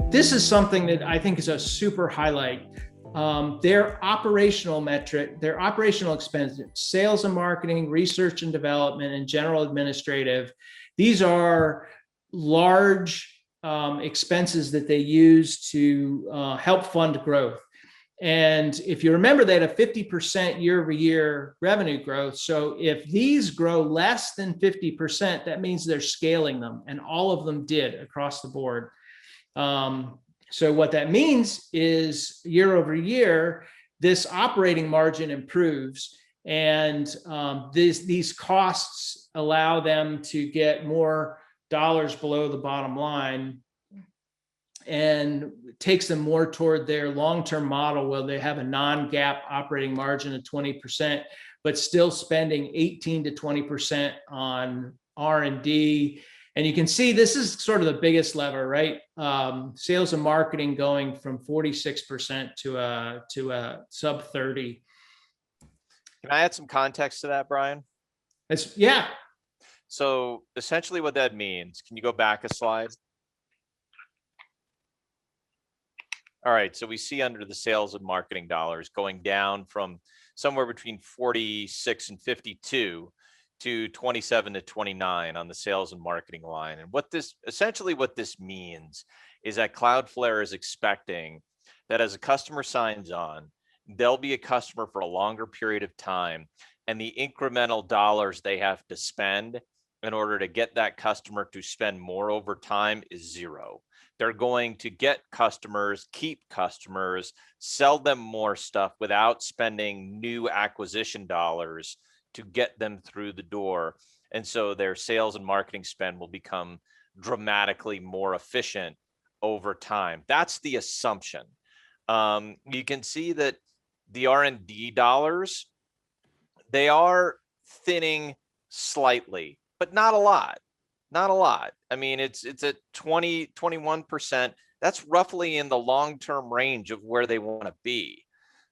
this is something that I think is a super highlight. Their operational metric, their operational expenses, sales and marketing, research and development, and general administrative, these are large expenses that they use to help fund growth. And if you remember, they had a 50% year-over-year revenue growth. So if these grow less than 50%, that means they're scaling them, and all of them did across the board. So what that means is year over year, this operating margin improves, and these costs allow them to get more dollars below the bottom line, and takes them more toward their long-term model where they have a non-GAAP operating margin of 20%, but still spending 18 to 20% on R&D. And you can see this is sort of the biggest lever, right? Sales and marketing going from 46% to a sub 30. Can I add some context to that, Brian? Yeah. So essentially what that means, can you go back a slide? All right, so we see under the sales and marketing dollars going down from somewhere between 46 and 52 to 27 to 29 on the sales and marketing line. And what this means is that Cloudflare is expecting that as a customer signs on, they'll be a customer for a longer period of time, and the incremental dollars they have to spend in order to get that customer to spend more over time is zero. They're going to get customers, keep customers, sell them more stuff without spending new acquisition dollars to get them through the door. And so their sales and marketing spend will become dramatically more efficient over time. That's the assumption. You can see that the R&D dollars, they are thinning slightly, but not a lot. Not a lot. I mean, it's at 21%. That's roughly in the long-term range of where they want to be.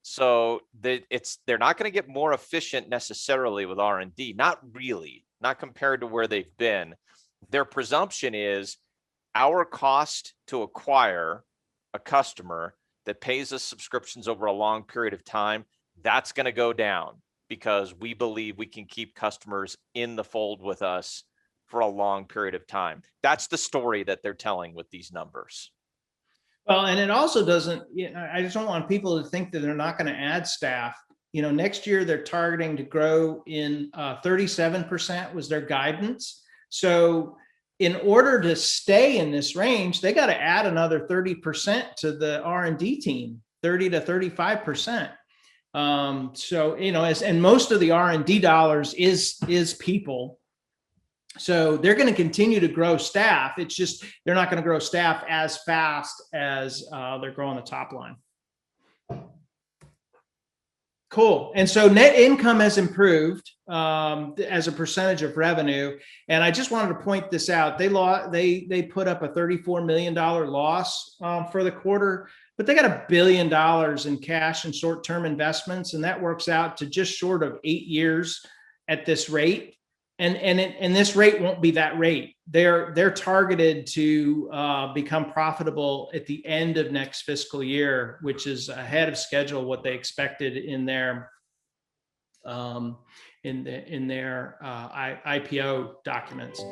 So they're not going to get more efficient necessarily with R&D. Not really, not compared to where they've been. Their presumption is our cost to acquire a customer that pays us subscriptions over a long period of time, that's going to go down because we believe we can keep customers in the fold with us for a long period of time. That's the story that they're telling with these numbers. Well, and it also doesn't, I just don't want people to think that they're not going to add staff. Next year they're targeting to grow in 37% was their guidance. So in order to stay in this range, they got to add another 30% to the R&D team, 30 to 35%. And most of the R&D dollars is people. So they're going to continue to grow staff. It's just they're not going to grow staff as fast as they're growing the top line. Cool. And so net income has improved as a percentage of revenue. And I just wanted to point this out. They put up a $34 million loss for the quarter, but they got $1 billion in cash and short-term investments, and that works out to just short of 8 years at this rate. And this rate won't be that rate. They're targeted to become profitable at the end of next fiscal year, which is ahead of schedule what they expected in their IPO documents.